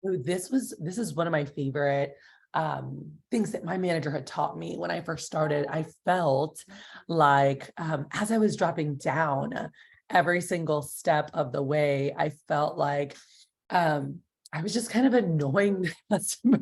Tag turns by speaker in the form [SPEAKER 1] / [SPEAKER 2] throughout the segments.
[SPEAKER 1] Ooh, this is one of my favorite things that my manager had taught me when I first started. I felt like as I was dropping down every single step of the way, I felt like um I was just kind of annoying the customer.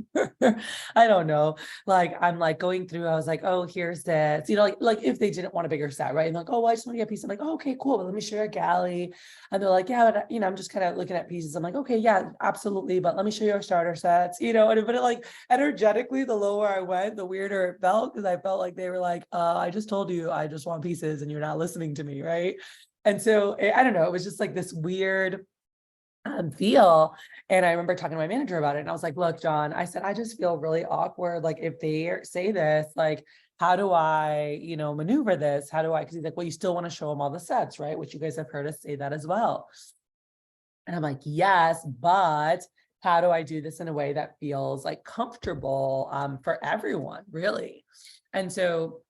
[SPEAKER 1] I don't know. Like I'm like going through, I was like, oh, here's this, like if they didn't want a bigger set, right? And like, oh, well, I just want to get a piece. I'm like, oh, okay, cool. But let me share a galley. And they're like, yeah, but I'm just kind of looking at pieces. I'm like, okay, yeah, absolutely. But let me show you our starter sets, but it like energetically, the lower I went, the weirder it felt because I felt like they were like, I just told you I just want pieces and you're not listening to me, right? And so I don't know, it was just like this weird feel. And I remember talking to my manager about it. And I was like, look, John, I said, I just feel really awkward. Like if they say this, like, how do I, maneuver this? How do I, because he's like, well, you still want to show them all the sets, right? Which you guys have heard us say that as well. And I'm like, yes, but how do I do this in a way that feels like comfortable for everyone, really? And so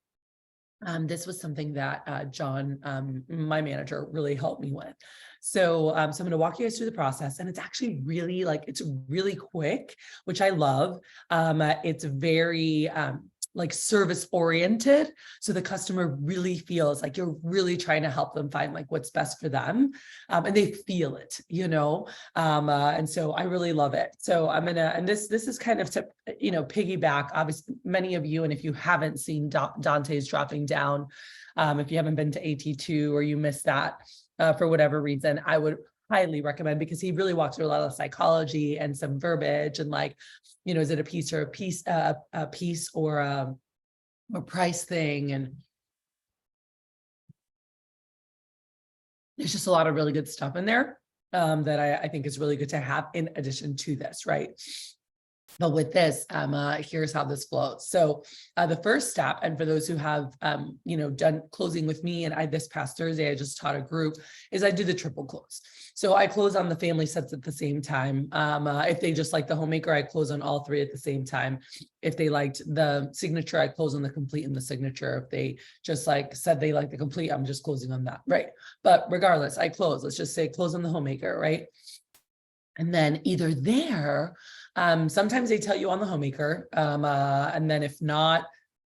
[SPEAKER 1] this was something that John, my manager, really helped me with. So I'm going to walk you guys through the process, and it's actually really it's really quick, which I love. It's very like service oriented. So the customer really feels like you're really trying to help them find like what's best for them. And they feel it, and so I really love it. So and this is kind of to, piggyback, obviously many of you, and if you haven't seen Dante's Dropping Down, if you haven't been to AT2 or you missed that for whatever reason, I would highly recommend, because he really walks through a lot of psychology and some verbiage and like, is it a piece or a piece or a price thing? And there's just a lot of really good stuff in there that I think is really good to have in addition to this, right? But with this, here's how this flows. So the first step, and for those who have, done closing with me, and this past Thursday, I just taught a group, is I do the triple close. So I close on the family sets at the same time. If they just like the homemaker, I close on all three at the same time. If they liked the signature, I close on the complete and the signature. If they just like said they like the complete, I'm just closing on that, right? But regardless, I close. Let's just say close on the homemaker, right? And then either there, sometimes they tell you on the homemaker, and then if not,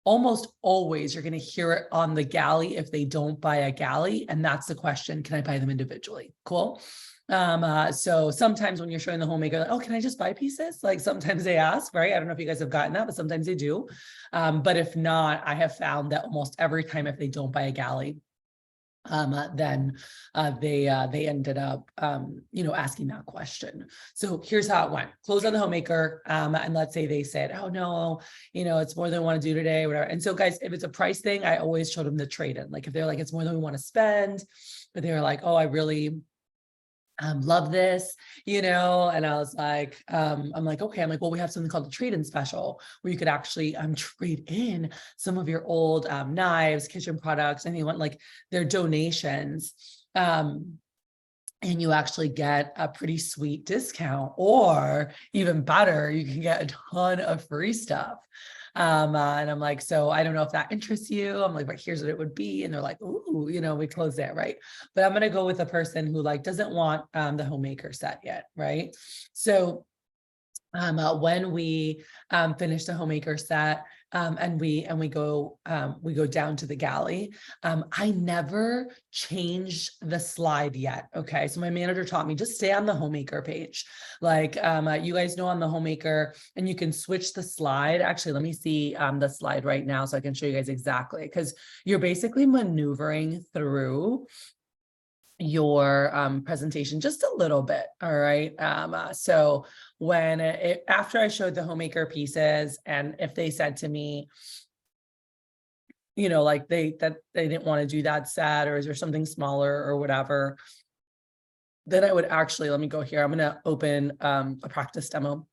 [SPEAKER 1] almost always you're going to hear it on the galley if they don't buy a galley. And that's the question, can I buy them individually? Cool. So sometimes when you're showing the homemaker, like, oh, can I just buy pieces? Like sometimes they ask, right? I don't know if you guys have gotten that, but sometimes they do. But if not, I have found that almost every time, if they don't buy a galley, then they ended up asking that question. So here's how it went. Close on the homemaker, and let's say they said, oh no, it's more than we want to do today, whatever. And so guys, if it's a price thing, I always show them the trade-in. Like if they're like, it's more than we want to spend, but they're like, oh, I really love this, and I was like, I'm like, okay, I'm like, well, we have something called the trade-in special where you could actually trade in some of your old knives, kitchen products, and you want like their donations. And you actually get a pretty sweet discount, or even better, you can get a ton of free stuff. And I'm like, so I don't know if that interests you. I'm like, but here's what it would be. And they're like, ooh, we close there, right? But I'm going to go with a person who like doesn't want the homemaker set yet, right? So when we finish the homemaker set and we go down to the galley, I never changed the slide yet. Okay, so my manager taught me just stay on the homemaker page. Like you guys know on the homemaker, and you can switch the slide. Actually, let me see the slide right now so I can show you guys exactly, because you're basically maneuvering through your presentation just a little bit. All right. So when after I showed the homemaker pieces, and if they said to me, like they didn't want to do that set, or is there something smaller or whatever, then I would actually, let me go here. I'm going to open a practice demo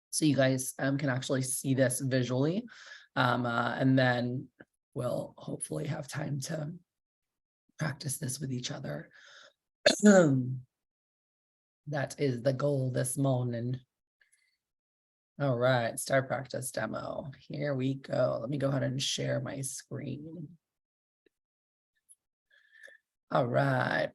[SPEAKER 1] so you guys can actually see this visually. And then we'll hopefully have time to practice this with each other. That is the goal this morning. All right, start practice demo. Here we go. Let me go ahead and share my screen. All right.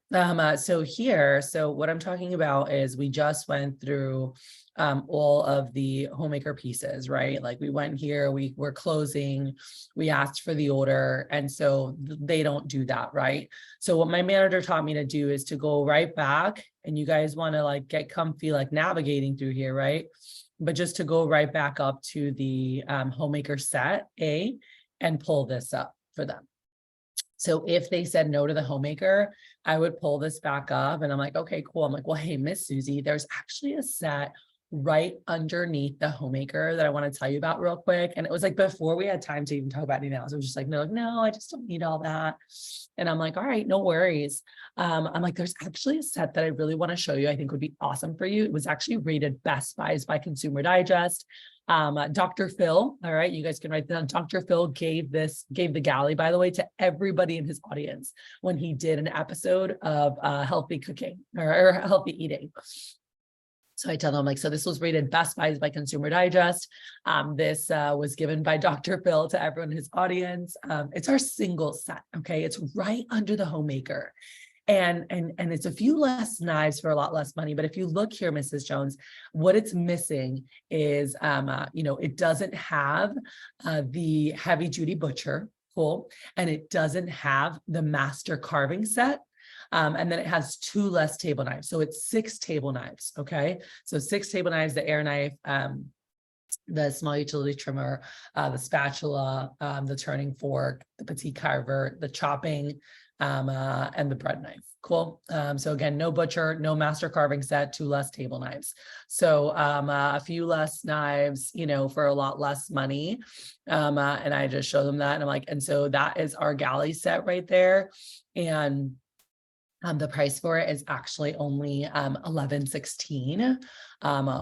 [SPEAKER 1] So what I'm talking about is we just went through all of the homemaker pieces, right? Like we went here, we were closing, we asked for the order, and so they don't do that, right? So what my manager taught me to do is to go right back, and you guys want to like get comfy, like navigating through here, right? But just to go right back up to the homemaker set A and pull this up for them. So if they said no to the homemaker, I would pull this back up and I'm like, okay, cool. I'm like, well, hey, Miss Susie, there's actually a set right underneath the homemaker that I want to tell you about real quick. And it was like before we had time to even talk about anything else. I was just like, no, I just don't need all that. And I'm like, all right, no worries. I'm like, there's actually a set that I really want to show you. I think would be awesome for you. It was actually rated Best Buys by Consumer Digest. Dr. Phil, all right, you guys can write down. Dr. Phil gave the galley, by the way, to everybody in his audience when he did an episode of healthy cooking or healthy eating. So I tell them like, so this was rated Best Buys by Consumer Digest. This was given by Dr. Phil to everyone in his audience. It's our single set, okay? It's right under the homemaker. And it's a few less knives for a lot less money. But if you look here, Mrs. Jones, what it's missing is, it doesn't have the heavy duty butcher, cool. And it doesn't have the master carving set. And then it has 2 less table knives. So it's 6 table knives, okay? So 6 table knives, the air knife, the small utility trimmer, the spatula, the turning fork, the petite carver, the chopping, and the bread knife. Cool. So again, no butcher, no master carving set, 2 less table knives. So a few less knives, for a lot less money. And I just show them that. And I'm like, and so that is our galley set right there. And the price for it is actually only $11.16,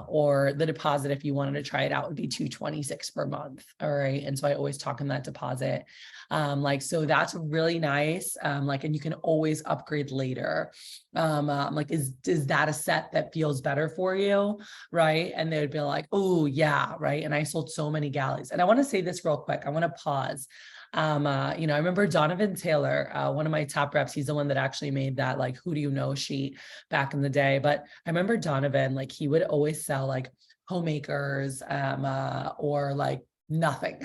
[SPEAKER 1] or the deposit, if you wanted to try it out, would be $226 per month. All right. And so I always talk in that deposit. So that's really nice. And you can always upgrade later. Is that a set that feels better for you? Right. And they would be like, oh yeah. Right. And I sold so many galleys. And I want to say this real quick. I want to pause. I remember Donovan Taylor, one of my top reps, he's the one that actually made that, like, who do you know sheet back in the day. But I remember Donovan, like, he would always sell like homemakers, or like nothing.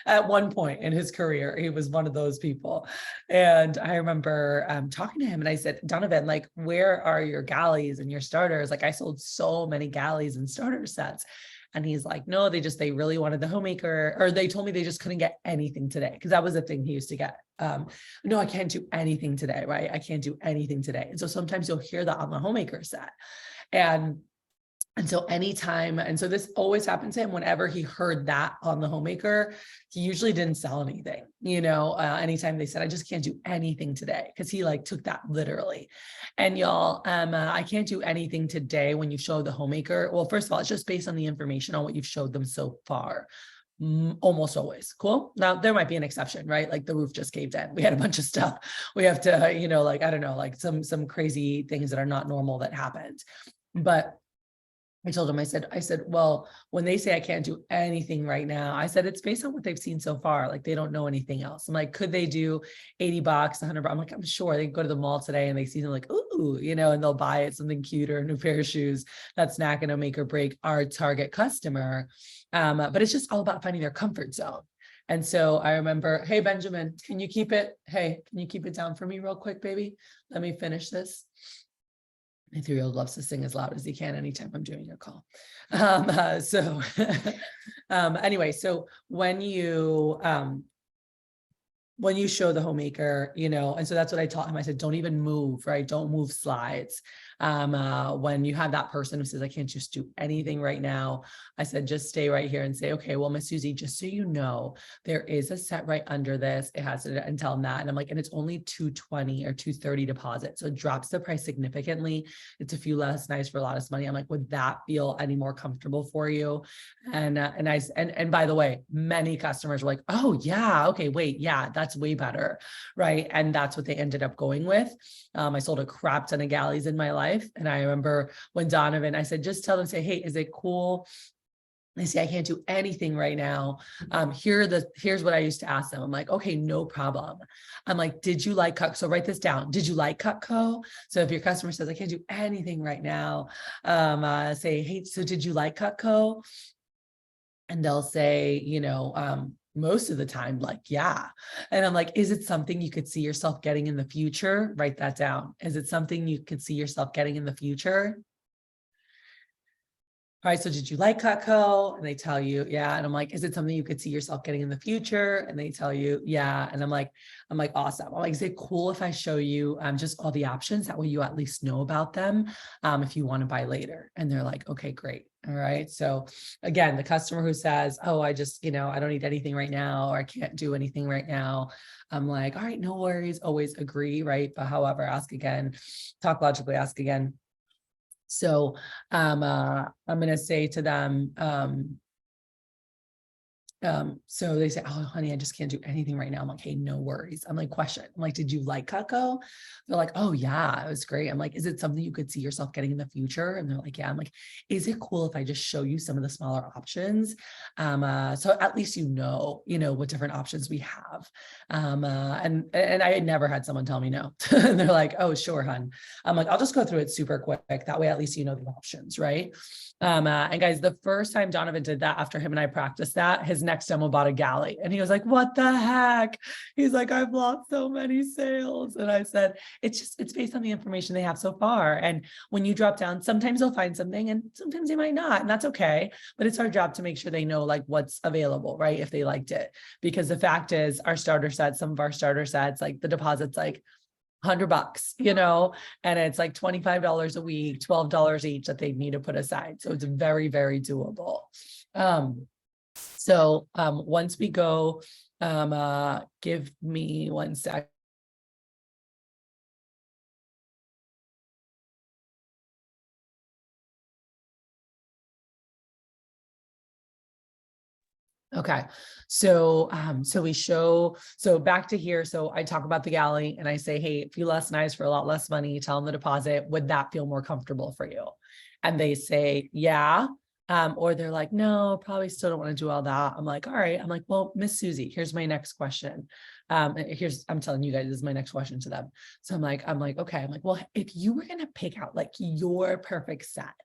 [SPEAKER 1] At one point in his career, he was one of those people. And I remember talking to him and I said, Donovan, like, where are your galleys and your starters? Like, I sold so many galleys and starter sets. And he's like, no, they really wanted the homemaker, or they told me they just couldn't get anything today. Because that was the thing he used to get. No, I can't do anything today, right? I can't do anything today. And so sometimes you'll hear that on the homemaker set. And so anytime, and so this always happened to him whenever he heard that on the homemaker, he usually didn't sell anything, anytime they said, I just can't do anything today. Cause he like took that literally. And y'all, I can't do anything today when you show the homemaker. Well, first of all, it's just based on the information on what you've showed them so far. Almost always. Cool. Now there might be an exception, right? Like the roof just caved in. We had a bunch of stuff. We have to, I don't know, like some crazy things that are not normal that happened. But I told him, I said, well, when they say I can't do anything right now, I said, it's based on what they've seen so far. Like they don't know anything else. I'm like, could they do $80, $100? I'm like, I'm sure they go to the mall today and they see them like, ooh, and they'll buy it something cute or a new pair of shoes. That's not going to make or break our target customer. But it's just all about finding their comfort zone. And so I remember, hey, Benjamin, can you keep it down for me real quick, baby? Let me finish this. My 3-year-old loves to sing as loud as he can anytime I'm doing a call. Anyway, so when you show the homemaker, and so that's what I taught him. I said, don't even move, right? Don't move slides. When you have that person who says, I can't just do anything right now, I said, just stay right here and say, okay, well, Miss Susie, just so you know, there is a set right under this. It has to, and tell them that. And I'm like, and it's only $220 or $230 deposit. So it drops the price significantly. It's a few less nice for a lot of money. I'm like, would that feel any more comfortable for you? And by the way, many customers were like, oh yeah, okay, wait, yeah, that's way better. Right. And that's what they ended up going with. I sold a crap ton of galleys in my life. And I remember when Donovan, I said, just tell them, say, hey, is it cool They say, I can't do anything right now. Here's what I used to ask them. I'm like, okay, no problem. I'm like, did you like Cutco? So write this down. Did you like Cutco? So if your customer says, I can't do anything right now, say, hey, so did you like Cutco? And they'll say, most of the time, like, yeah. And I'm like, is it something you could see yourself getting in the future? Write that down. Is it something you could see yourself getting in the future? All right, so did you like Cutco? And they tell you, yeah. And I'm like, is it something you could see yourself getting in the future? And they tell you, yeah. And I'm like, awesome. I'm like, is it cool if I show you just all the options? That way you at least know about them if you want to buy later. And they're like, okay, great. All right. So again, the customer who says, oh, I just, I don't need anything right now, or I can't do anything right now. I'm like, all right, no worries. Always agree. Right. But however, ask again, talk logically, ask again. So I'm going to say to them, so they say, oh, honey, I just can't do anything right now. I'm like, hey, no worries. I'm like, question. I'm like, did you like Cutco? They're like, oh yeah, it was great. I'm like, is it something you could see yourself getting in the future? And they're like, yeah. I'm like, is it cool if I just show you some of the smaller options? So at least what different options we have. And I had never had someone tell me no. And they're like, oh, sure, hun. I'm like, I'll just go through it super quick. That way, at least you know the options, right? And guys, the first time Donovan did that, after him and I practiced that, his next demo bought a galley. And he was like, what the heck? He's like, I've lost so many sales. And I said, it's based on the information they have so far. And when you drop down, sometimes they'll find something and sometimes they might not. And that's okay. But it's our job to make sure they know like what's available, right? If they liked it. Because the fact is, our starter sets, some of our starter sets, like the deposit's like $100, and it's like $25 a week, $12 each that they need to put aside. So it's very, very doable. Once we go, give me 1 sec. Okay. So back to here. So I talk about the galley and I say, hey, a few less knives for a lot less money, tell them the deposit. Would that feel more comfortable for you? And they say, yeah. Or they're like, no, probably still don't want to do all that. I'm like, all right. I'm like, well, Miss Susie, here's my next question. I'm telling you guys, this is my next question to them. So I'm like, okay. I'm like, well, if you were going to pick out like your perfect set,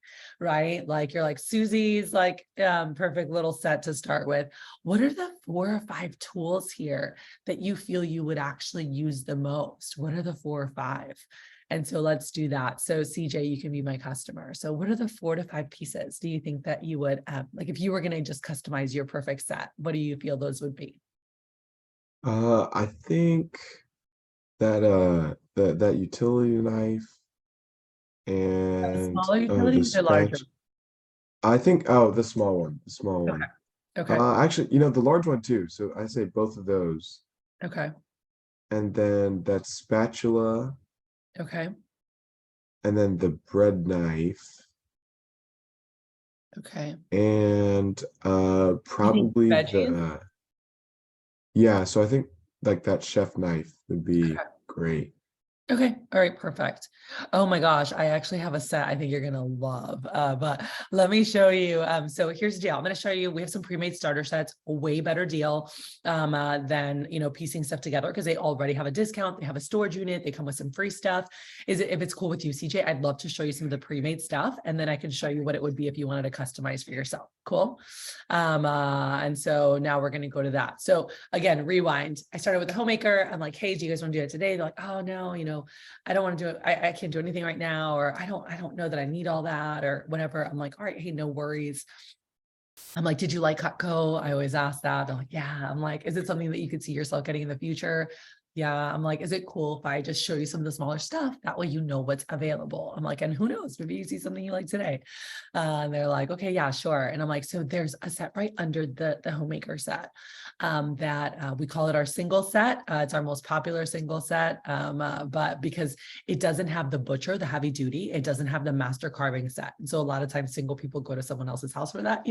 [SPEAKER 1] right? Like you're like Susie's like perfect little set to start with. What are the 4 or 5 tools here that you feel you would actually use the most? What are the 4 or 5? And so let's do that. So CJ, you can be my customer. So what are the 4 to 5 pieces do you think that you would like if you were going to just customize your perfect set? What do you feel those would be?
[SPEAKER 2] I think that utility knife
[SPEAKER 1] The
[SPEAKER 2] and
[SPEAKER 1] smaller
[SPEAKER 2] the
[SPEAKER 1] utilities or larger?
[SPEAKER 2] spatch. The small one, the small
[SPEAKER 1] Okay.
[SPEAKER 2] one.
[SPEAKER 1] Okay.
[SPEAKER 2] Actually, the large one too. So I say both of those,
[SPEAKER 1] Okay.
[SPEAKER 2] and then that spatula,
[SPEAKER 1] Okay.
[SPEAKER 2] and then the bread knife,
[SPEAKER 1] Okay.
[SPEAKER 2] and
[SPEAKER 1] You think
[SPEAKER 2] probably
[SPEAKER 1] veggies?
[SPEAKER 2] the yeah. So I think like that chef knife would be
[SPEAKER 1] Okay.
[SPEAKER 2] great.
[SPEAKER 1] Okay. All right. Perfect. Oh my gosh. I actually have a set I think you're going to love. But let me show you. So here's the deal. I'm going to show you, we have some pre-made starter sets, a way better deal than, piecing stuff together because they already have a discount. They have a storage unit. They come with some free stuff. If it's cool with you, CJ, I'd love to show you some of the pre-made stuff. And then I can show you what it would be if you wanted to customize for yourself. Cool. And so now we're going to go to that. So again, rewind. I started with the homemaker. I'm like, hey, do you guys want to do it today? They're like, oh no, I don't want to do it. I can't do anything right now, or I don't know that I need all that or whatever. I'm like, all right, hey, no worries. I'm like, did you like Cutco? I always ask that. They're like, yeah. I'm like, is it something that you could see yourself getting in the future? Yeah. I'm like, is it cool if I just show you some of the smaller stuff? That way you know what's available. I'm like, and who knows, maybe you see something you like today. And they're like, okay, yeah, sure. And I'm like, so there's a set right under the homemaker set that we call it our single set. It's our most popular single set, but because it doesn't have the butcher, the heavy duty, it doesn't have the master carving set. And so a lot of times single people go to someone else's house for that,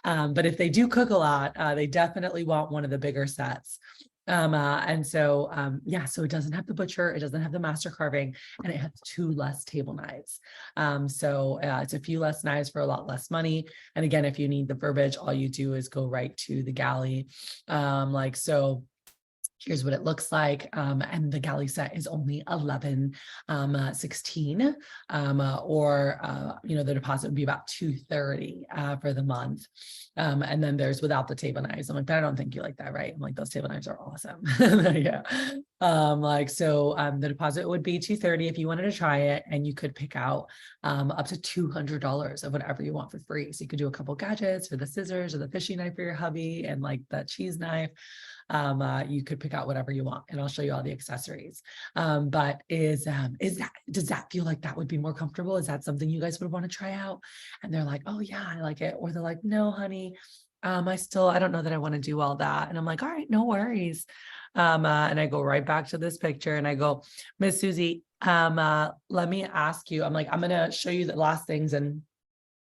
[SPEAKER 1] but if they do cook a lot, they definitely want one of the bigger sets. And so, yeah, so it doesn't have the butcher, it doesn't have the master carving, and it has 2 less table knives. So it's a few less knives for a lot less money. And again, if you need the verbiage, all you do is go right to the galley. So here's what it looks like. And the galley set is only 11.16, the deposit would be about $230 for the month. And then there's without the table knives. I'm like, but I don't think you like that, right? I'm like, those table knives are awesome. Yeah. The deposit would be $230 if you wanted to try it, and you could pick out up to $200 of whatever you want for free. So you could do a couple gadgets for the scissors or the fishing knife for your hubby, and like that cheese knife. You could pick out whatever you want, and I'll show you all the accessories. But does that feel like that would be more comfortable? Is that something you guys would want to try out? And they're like, oh yeah, I like it. Or they're like, no, honey, I don't know that I want to do all that. And I'm like, all right, no worries. And I go right back to this picture and I go, Miss Susie, let me ask you, I'm like, I'm going to show you the last things and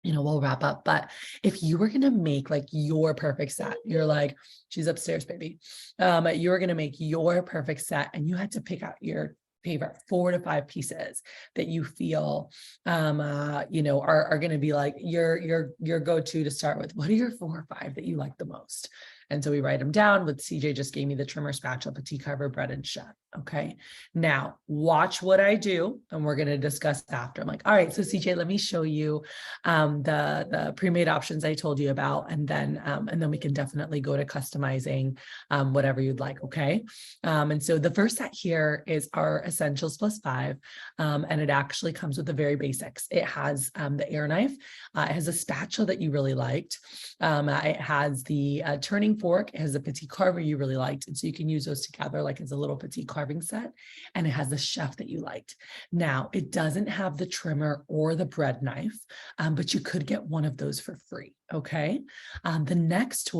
[SPEAKER 1] we'll wrap up. But if you were going to make like your perfect set, you're like, she's upstairs, baby. You were going to make your perfect set and you had to pick out your favorite 4 to 5 pieces that you feel, are going to be like your go-to to start with. What are your 4 or 5 that you like the most? And so we write them down. With CJ just gave me the trimmer, spatula, petite carver, bread, and chef. Okay. Now watch what I do, and we're going to discuss after. I'm like, all right, so CJ, let me show you the pre-made options I told you about, and then we can definitely go to customizing whatever you'd like. Okay. And so the first set here is our essentials plus 5, and it actually comes with the very basics. It has the air knife. It has a spatula that you really liked. It has the turning fork. It has a petite carver you really liked, and so you can use those together like as a little petite carving set. And it has the chef that you liked. Now it doesn't have the trimmer or the bread knife, but you could get one of those for free. Okay. The next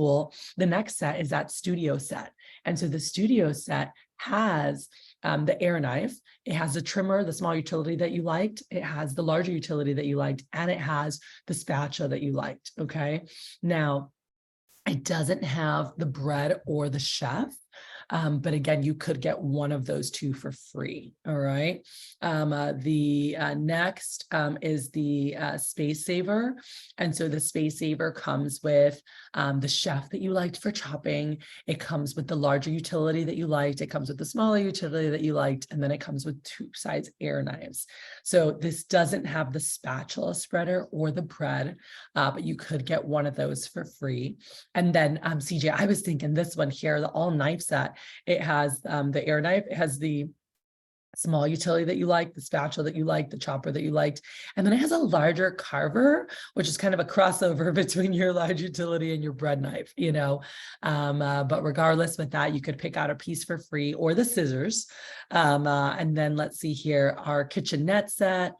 [SPEAKER 1] set is that studio set. And so the studio set has the air knife. It has the trimmer, the small utility that you liked. It has the larger utility that you liked, and it has the spatula that you liked. Okay. Now, it doesn't have the bread or the chef. But again, you could get one of those 2 for free. All right. The next is the space saver. And so the space saver comes with the chef that you liked for chopping. It comes with the larger utility that you liked. It comes with the smaller utility that you liked. And then it comes with 2 size air knives. So this doesn't have the spatula spreader or the bread, but you could get one of those for free. And then CJ, I was thinking this one here, the all knife set. It has the air knife. It has the small utility that you like, the spatula that you like, the chopper that you liked. And then it has a larger carver, which is kind of a crossover between your large utility and your bread knife, but regardless with that, you could pick out a piece for free or the scissors. And then let's see here, our kitchenette set.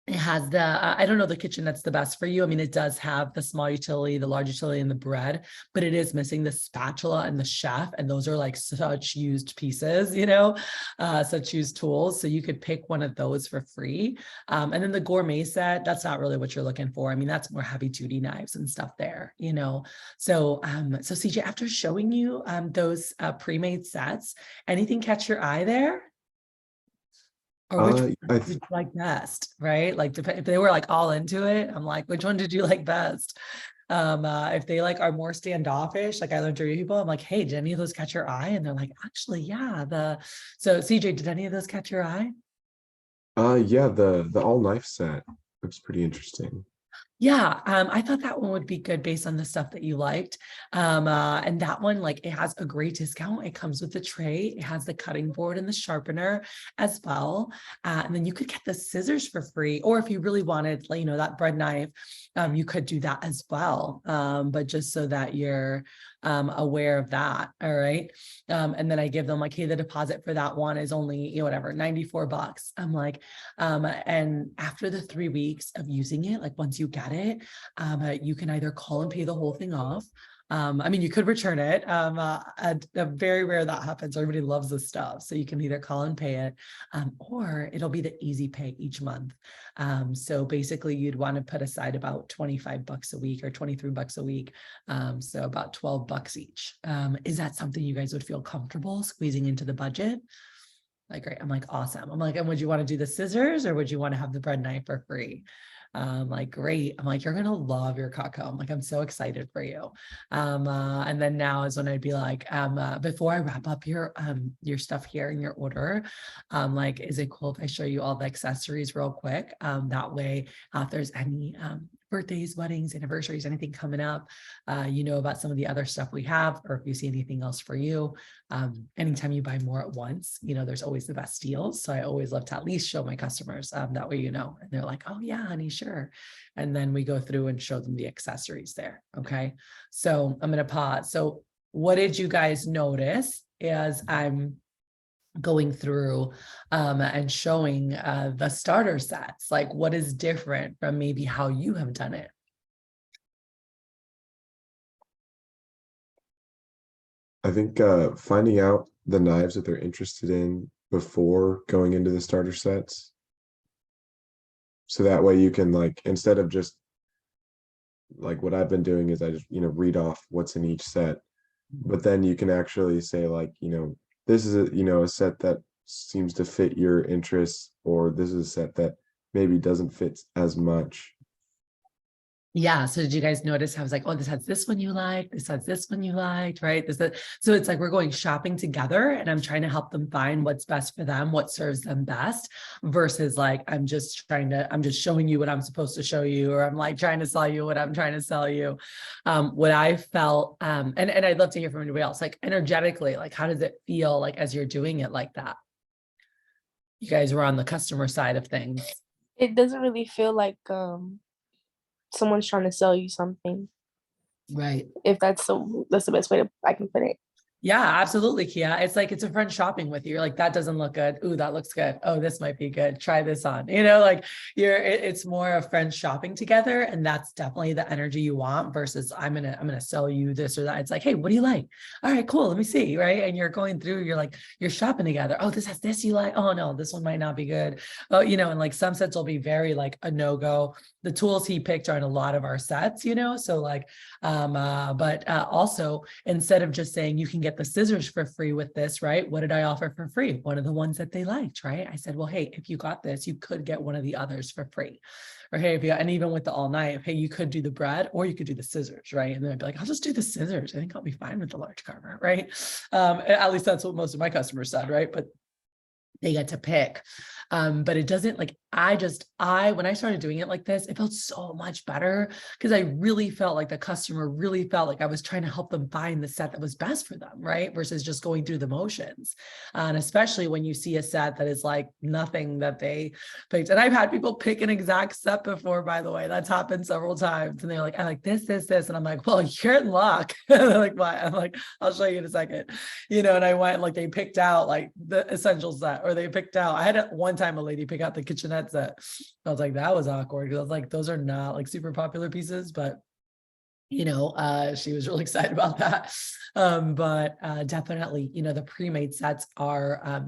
[SPEAKER 1] It has I don't know the kitchen that's the best for you. I mean, it does have the small utility, the large utility, and the bread, but it is missing the spatula and the chef. And those are like such used pieces, such used tools. So you could pick one of those for free. And then the gourmet set, that's not really what you're looking for. I mean, that's more heavy duty knives and stuff there, So CJ, after showing you those pre-made sets, anything catch your eye there? Or which one did you like best, right? Like if they were like all into it, I'm like, which one did you like best? If they like are more standoffish, like I learned to read people, I'm like, hey, did any of those catch your eye? And they're like, actually, yeah. So CJ, did any of those catch your eye?
[SPEAKER 2] Yeah, the all knife set looks pretty interesting.
[SPEAKER 1] Yeah, I thought that one would be good based on the stuff that you liked. And that one, like, it has a great discount. It comes with the tray. It has the cutting board and the sharpener as well. And then you could get the scissors for free. Or if you really wanted, like, that bread knife, you could do that as well. But just so that you're aware of that. All right. And then I give them like, hey, the deposit for that one is only, whatever, $94. I'm like, and after the 3 weeks of using it, like once you get it, you can either call and pay the whole thing off, I mean, you could return it. Very rare that happens. Everybody loves this stuff. So you can either call and pay it, or it'll be the easy pay each month. So basically you'd want to put aside about 25 bucks a week or 23 bucks a week. So about 12 bucks each. Is that something you guys would feel comfortable squeezing into the budget? Like, great. I'm like, awesome. I'm like, and would you want to do the scissors or would you want to have the bread knife for free? Like, great. I'm like, you're going to love your Cutco. I'm like, I'm so excited for you. And then now is when I'd be like, before I wrap up your stuff here in your order, like, is it cool if I show you all the accessories real quick? That way, if there's any, birthdays, weddings, anniversaries, anything coming up, you know about some of the other stuff we have, or if you see anything else for you. Anytime you buy more at once, you know, there's always the best deals. So I always love to at least show my customers, that way, you know, and they're like, oh yeah, honey, sure. And then we go through and show them the accessories there. Okay. So I'm going to pause. So what did you guys notice as I'm going through and showing the starter sets? Like, what is different from maybe how you have done it?
[SPEAKER 2] I think finding out the knives that they're interested in before going into the starter sets. So that way you can, like, instead of just like what I've been doing is I just, you know, read off what's in each set, but then you can actually say, like, you know, this is a, you know, a set that seems to fit your interests, or this is a set that maybe doesn't fit as much.
[SPEAKER 1] Yeah. So did you guys notice? I was like, oh, this has this one you like, this has this one you liked, right? So it's like we're going shopping together and I'm trying to help them find what's best for them, what serves them best, versus like, I'm just showing you what I'm supposed to show you, or I'm like trying to sell you what I'm trying to sell you. What I felt, and I'd love to hear from anybody else, like energetically, like, how does it feel like as you're doing it like that? You guys were on the customer side of things.
[SPEAKER 3] It doesn't really feel like someone's trying to sell you something.
[SPEAKER 1] Right.
[SPEAKER 3] If that's the best way I can put it.
[SPEAKER 1] Yeah, absolutely, Kia. It's like, it's a friend shopping with you. You're like, that doesn't look good. Ooh, that looks good. Oh, this might be good. Try this on. You know, like it's more of friends shopping together. And that's definitely the energy you want versus I'm gonna sell you this or that. It's like, hey, what do you like? All right, cool. Let me see. Right. And you're going through, you're shopping together. Oh, this has this you like. Oh no, this one might not be good. Oh, you know, and like some sets will be very like a no-go. The tools he picked are in a lot of our sets, you know, so like, but also instead of just saying you can get the scissors for free with this, right? What did I offer for free? One of the ones that they liked, right? I said, well, hey, if you got this, you could get one of the others for free. Or hey, and even with the all night, hey, you could do the bread or you could do the scissors, right? And then I'd be like, I'll just do the scissors. I think I'll be fine with the large carver, right? At least that's what most of my customers said, right? But they get to pick. But it doesn't like, when I started doing it like this, it felt so much better because I really felt like the customer really felt like I was trying to help them find the set that was best for them, right? Versus just going through the motions. And especially when you see a set that is like nothing that they picked. And I've had people pick an exact set before, by the way, that's happened several times. And they're like, I like this. And I'm like, well, you're in luck. They're like, why? I'm like, I'll show you in a second, you know, and I went like, they picked out like the essential set, or they picked out, I had one time a lady pick out the kitchenette set. I was like, that was awkward because I was like, those are not like super popular pieces, but you know, she was really excited about that. But definitely, you know, the pre-made sets are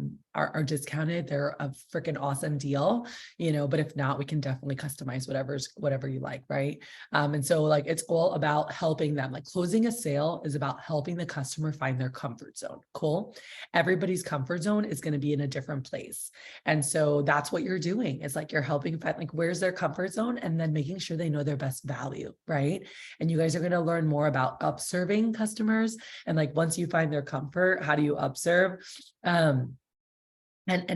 [SPEAKER 1] discounted. They're a freaking awesome deal, you know, but if not, we can definitely customize whatever you like, right? And so like, it's all about helping them. Like closing a sale is about helping the customer find their comfort zone. Cool. Everybody's comfort zone is going to be in a different place. And so that's what you're doing. It's like, you're helping find like, where's their comfort zone, and then making sure they know their best value, right? And you guys are going to learn more about upserving customers. And like, once you find their comfort, how do you upserve? And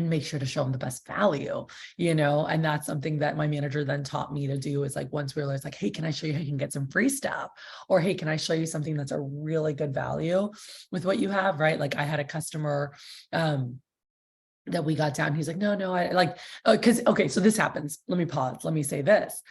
[SPEAKER 1] make sure to show them the best value, you know, and that's something that my manager then taught me to do is like, once we realized like, hey, can I show you how you can get some free stuff? Or, hey, can I show you something that's a really good value with what you have, right? Like I had a customer, that we got down. He's like, no, I like, okay, so this happens. Let me pause. Let me say this.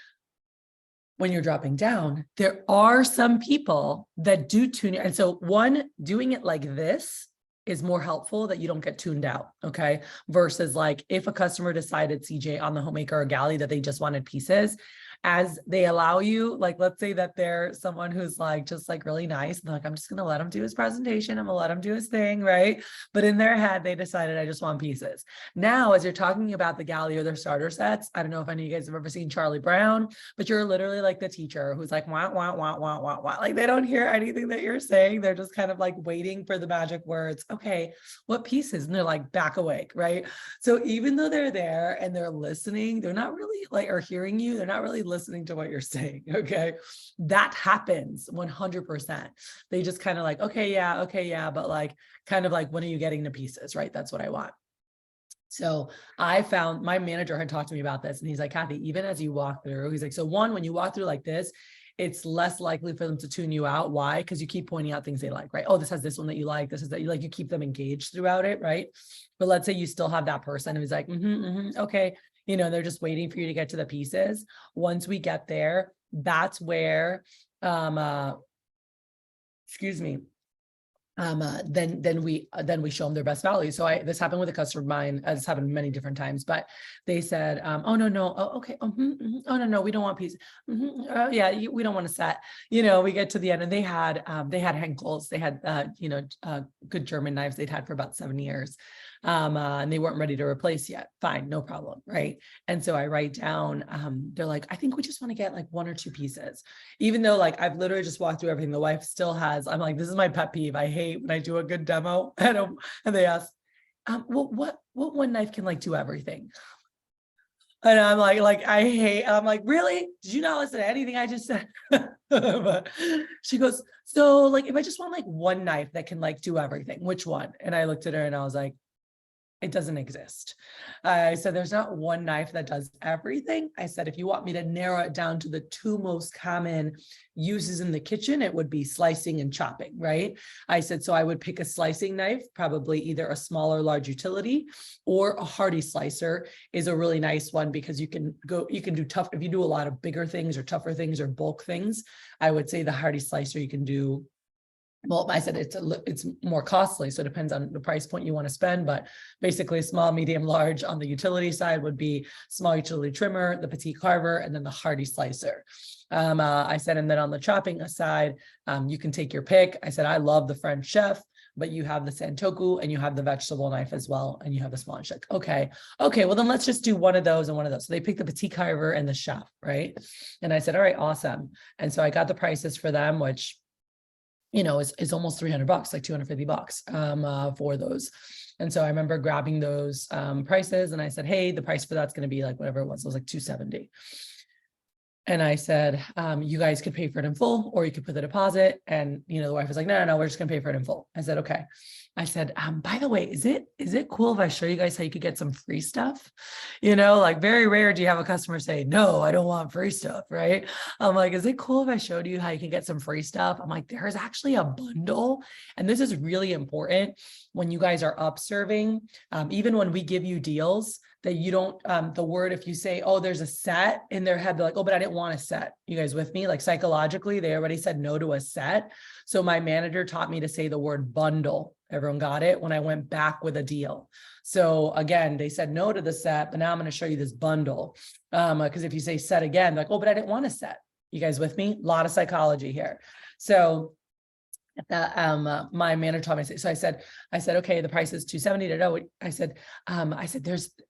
[SPEAKER 1] When you're dropping down, there are some people that do tune. And so one, doing it like this is more helpful that you don't get tuned out. Okay. Versus like if a customer decided, CJ, on the homemaker or galley that they just wanted pieces, as they allow you, like, let's say that they're someone who's like, just like really nice. And they're like, I'm just going to let him do his presentation. I'm going to let him do his thing. Right. But in their head, they decided, I just want pieces. Now, as you're talking about the galley or their starter sets, I don't know if any of you guys have ever seen Charlie Brown, but you're literally like the teacher who's like, wah, wah, wah, wah, wah, wah. Like they don't hear anything that you're saying. They're just kind of like waiting for the magic words. Okay, what pieces? And they're like, back awake, right? So even though they're there and they're listening, they're not really like, or hearing you, they're not really listening to what you're saying. Okay. That happens 100%. They just kind of like, okay, yeah. But like, kind of like, when are you getting the pieces? Right. That's what I want. So I found my manager had talked to me about this and he's like, Kathy, even as you walk through, he's like, so one, when you walk through like this, it's less likely for them to tune you out. Why? Because you keep pointing out things they like, right? Oh, this has this one that you like. This is that you like, you keep them engaged throughout it, right? But let's say you still have that person who's like, okay, you know, they're just waiting for you to get to the pieces. Once we get there, that's where, excuse me, then we show them their best value. So this happened with a customer of mine. It's happened many different times, but they said, oh no, oh okay, oh no, we don't want pieces. Oh yeah, we don't want a set. You know, we get to the end and they had Henkels. They had good German knives they'd had for about 7 years. And they weren't ready to replace yet. Fine, no problem, right? And so I write down, they're like, I think we just want to get like 1 or 2 pieces, even though like I've literally just walked through everything. The wife still has. I'm like, this is my pet peeve. I hate when I do a good demo and they ask, well, what one knife can like do everything? And I'm like, I hate, I'm like, really? Did you not listen to anything I just said? But she goes, so like, if I just want like one knife that can like do everything, which one? And I looked at her and I was like, it doesn't exist. I said, there's not one knife that does everything. I said, if you want me to narrow it down to the 2 most common uses in the kitchen, it would be slicing and chopping, right? I said, so I would pick a slicing knife, probably either a small or large utility, or a hardy slicer is a really nice one because you can do tough, if you do a lot of bigger things or tougher things or bulk things, I would say the hardy slicer you can do. Well, I said it's more costly, so it depends on the price point you want to spend, but basically small, medium, large on the utility side would be small utility trimmer, the petite carver, and then the hardy slicer. I said, and then on the chopping side, you can take your pick. I said, I love the French chef, but you have the Santoku and you have the vegetable knife as well, and you have the small stick. Okay, well then let's just do one of those and one of those. So they picked the petite carver and the chef, right? And I said, all right, awesome. And so I got the prices for them, which, you know, it's almost $300, like $250 for those. And so I remember grabbing those prices and I said, hey, the price for that's going to be like whatever it was like $270. And I said, you guys could pay for it in full, or you could put the deposit. And, you know, the wife was like, no, we're just gonna pay for it in full. I said, okay. I said, by the way, is it cool if I show you guys how you could get some free stuff? You know, like very rare do you have a customer say, no, I don't want free stuff, right? I'm like, is it cool if I showed you how you can get some free stuff? I'm like, there's actually a bundle. And this is really important when you guys are up serving, even when we give you deals, that you don't, the word, if you say, oh, there's a set, in their head, they're like, oh, but I didn't want a set. You guys with me? Like psychologically, they already said no to a set. So my manager taught me to say the word bundle. Everyone got it when I went back with a deal. So again, they said no to the set, but now I'm going to show you this bundle. Because if you say set again, like, oh, but I didn't want a set. You guys with me? A lot of psychology here. So my manager taught me. So I said, okay, the price is $270. I said,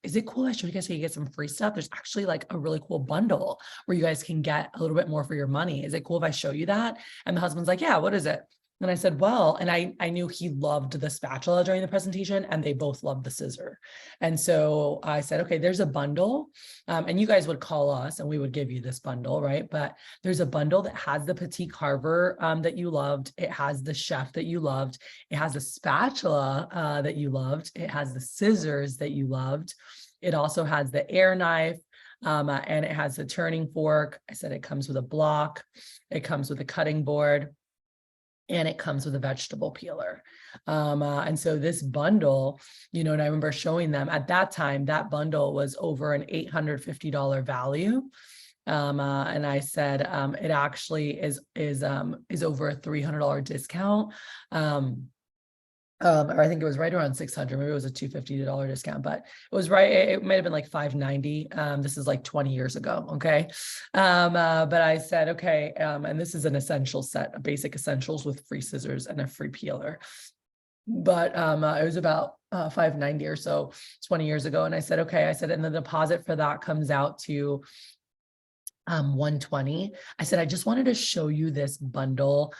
[SPEAKER 1] is it cool? I showed you guys how you get some free stuff. There's actually like a really cool bundle where you guys can get a little bit more for your money. Is it cool if I show you that? And the husband's like, yeah, what is it? And I said, well, and I knew he loved the spatula during the presentation and they both loved the scissor. And so I said, okay, there's a bundle and you guys would call us and we would give you this bundle, right? But there's a bundle that has the petite carver that you loved. It has the chef that you loved. It has the spatula that you loved. It has the scissors that you loved. It also has the air knife. And it has the turning fork. I said it comes with a block. It comes with a cutting board. And it comes with a vegetable peeler. And so this bundle, you know, and I remember showing them at that time, that bundle was over an $850 value. And I said, it actually is over a $300 discount. or I think it was right around 600, maybe it was a $250 discount, but it was right. It might have been like $590. This is like 20 years ago. Okay. But I said, okay. And this is an essential set of basic essentials with free scissors and a free peeler. But it was about $590 or so 20 years ago. And I said, okay, I said, and the deposit for that comes out to $120. I said, I just wanted to show you this bundle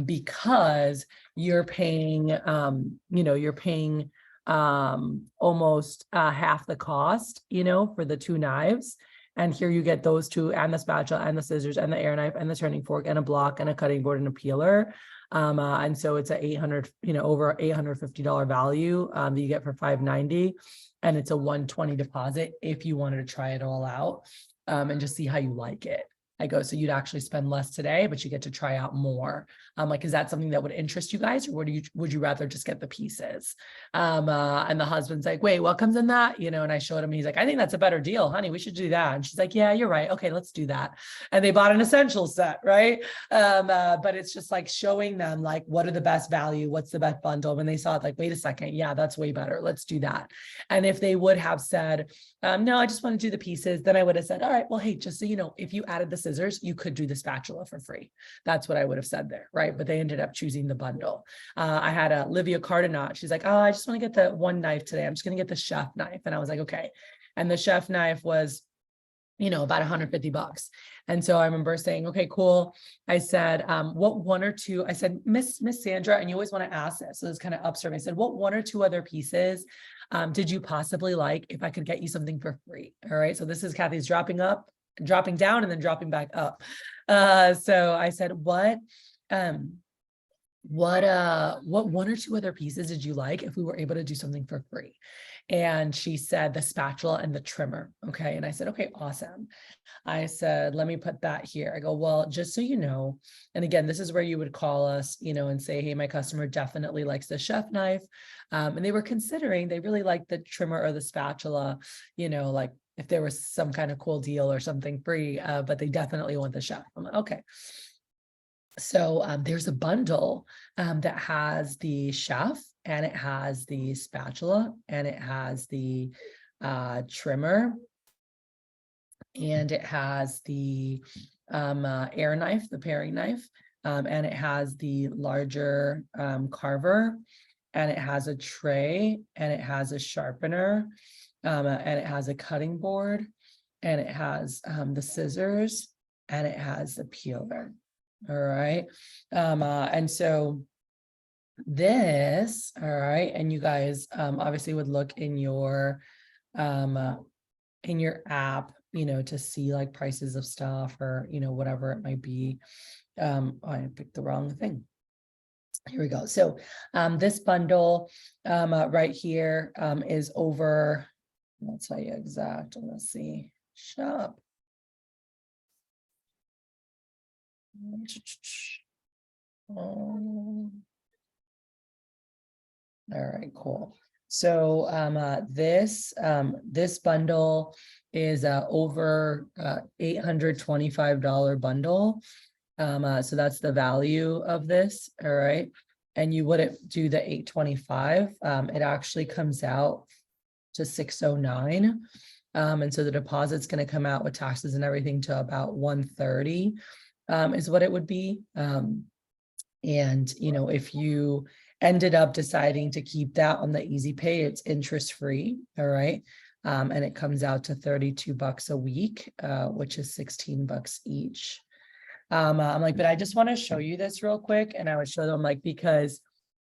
[SPEAKER 1] because you're paying, you're paying almost half the cost, for the 2 knives. And here you get those 2 and the spatula and the scissors and the air knife and the turning fork and a block and a cutting board and a peeler. And so it's a over $850 value that you get for $590. And it's a $120 deposit if you wanted to try it all out. And just see how you like it. I go, so you'd actually spend less today, but you get to try out more. Like, is that something that would interest you guys, or would you rather just get the pieces? And the husband's like, wait, what comes in that? And I showed him, he's like, I think that's a better deal, honey. We should do that. And she's like, yeah, you're right. Okay, let's do that. And they bought an essential set, right? But it's just like showing them like, what are the best value? What's the best bundle? When they saw it, like, wait a second, yeah, that's way better. Let's do that. And if they would have said, no, I just want to do the pieces, then I would have said, all right, well, hey, just so you know, if you added the scissors, you could do the spatula for free. That's what I would have said there, right? But they ended up choosing the bundle. I had a Livia Cardinot. She's like, oh, I just want to get the 1 knife today. I'm just going to get the chef knife. And I was like, okay. And the chef knife was, about $150. And so I remember saying, okay, cool. I said, what 1 or 2, I said, Miss Sandra, and you always want to ask this. So it's kind of upstream. I said, what 1 or 2 other pieces did you possibly like if I could get you something for free? All right. So this is Kathy's dropping down and then dropping back up. So I said, what 1 or 2 other pieces did you like if we were able to do something for free? And she said the spatula and the trimmer. Okay. And I said, okay, awesome. I said, let me put that here. I go, well, just so you know, and again, this is where you would call us, and say, hey, my customer definitely likes the chef knife. And they were considering, they really liked the trimmer or the spatula, like if there was some kind of cool deal or something free, but they definitely want the chef. I'm like, okay. So there's a bundle that has the chef, and it has the spatula, and it has the trimmer, and it has the air knife, the paring knife, and it has the larger carver, and it has a tray, and it has a sharpener, and it has a cutting board, and it has the scissors, and it has the peeler. All right. And so this, all right. And you guys obviously would look in your app, to see like prices of stuff or, whatever it might be. I picked the wrong thing. Here we go. So this bundle right here is over, I'll tell you exact. Let's see. Shop. All right, cool. So this bundle is over $825 bundle. So that's the value of this. All right. And you wouldn't do the $825. It actually comes out to $609. And so the deposit's going to come out with taxes and everything to about $130 is what it would be. And, if you ended up deciding to keep that on the easy pay, it's interest free. All right. And it comes out to $32 a week, which is $16 each. I'm like, but I just want to show you this real quick. And I would show them like, because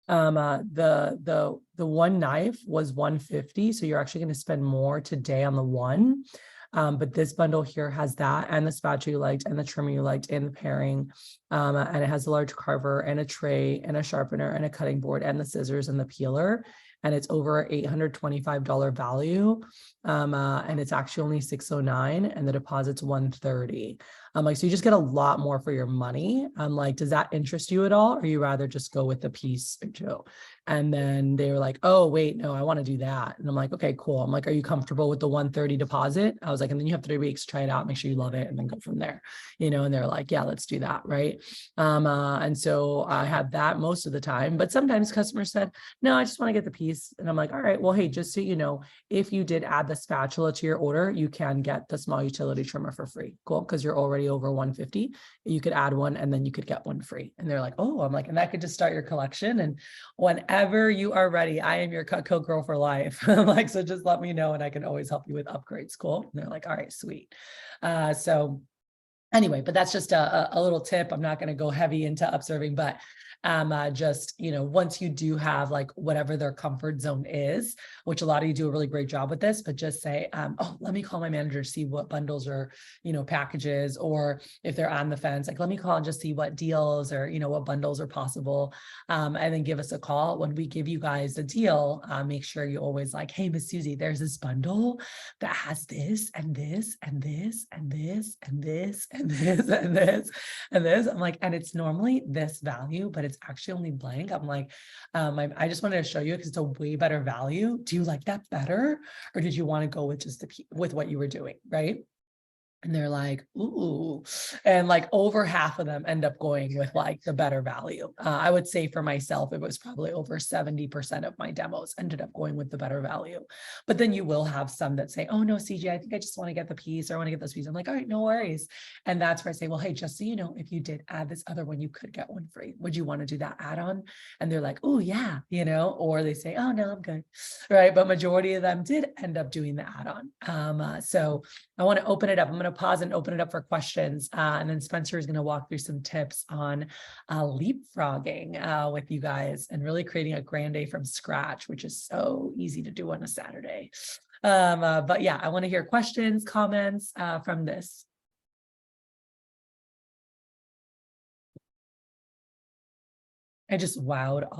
[SPEAKER 1] the 1 knife was $150. So you're actually going to spend more today on the 1. But this bundle here has that and the spatula you liked and the trimmer you liked and the paring. And it has a large carver and a tray and a sharpener and a cutting board and the scissors and the peeler. and it's over $825 value. And it's actually only $609 and the deposit's $130. Like, so you just get a lot more for your money. I'm like, does that interest you at all? Or you rather just go with the piece or two? And then they were like, oh, wait, no, I want to do that. And I'm like, okay, cool. I'm like, are you comfortable with the 130 deposit? I was like, and then you have 3 weeks, try it out, make sure you love it, and then go from there, and they're like, yeah, let's do that. Right. And so I had that most of the time, but sometimes customers said, no, I just want to get the piece. And I'm like, all right, well, hey, just so you know, if you did add the spatula to your order, you can get the small utility trimmer for free. Cool. Because you're already over 150. You could add one and then you could get one free. And they're like, oh, I'm like, and that could just start your collection. And whenever you are ready, I am your Cutco girl for life. I'm like, so just let me know and I can always help you with upgrades. Cool. And they're like, all right, sweet. So anyway, but that's just a little tip. I'm not going to go heavy into upserving, but just, once you do have like whatever their comfort zone is, which a lot of you do a really great job with this, but just say, oh, let me call my manager to see what bundles or, packages, or if they're on the fence, like, let me call and just see what deals or, what bundles are possible. And then give us a call. When we give you guys a deal, make sure you always like, hey, Miss Susie, there's this bundle that has this and this and this and this and this and this and this and this. I'm like, and it's normally this value, but it's actually only blank. I'm like, I just wanted to show you because it's a way better value. Do you like that better? Or did you want to go with just with what you were doing? Right. And they're like, ooh, and like over half of them end up going with like the better value. I would say for myself, it was probably over 70% of my demos ended up going with the better value. But then you will have some that say, oh no, CJ, I think I just want to get the piece or I want to get this piece. I'm like, all right, no worries. And that's where I say, well, hey, just so you know, if you did add this other one, you could get one free. Would you want to do that add-on? And they're like, oh yeah, or they say, oh no, I'm good. Right. But majority of them did end up doing the add-on. So I want to open it up. I'm going to pause and open it up for questions. And then Spencer is going to walk through some tips on leapfrogging with you guys and really creating a grand day from scratch, which is so easy to do on a Saturday. But yeah, I want to hear questions, comments from this. I just wowed all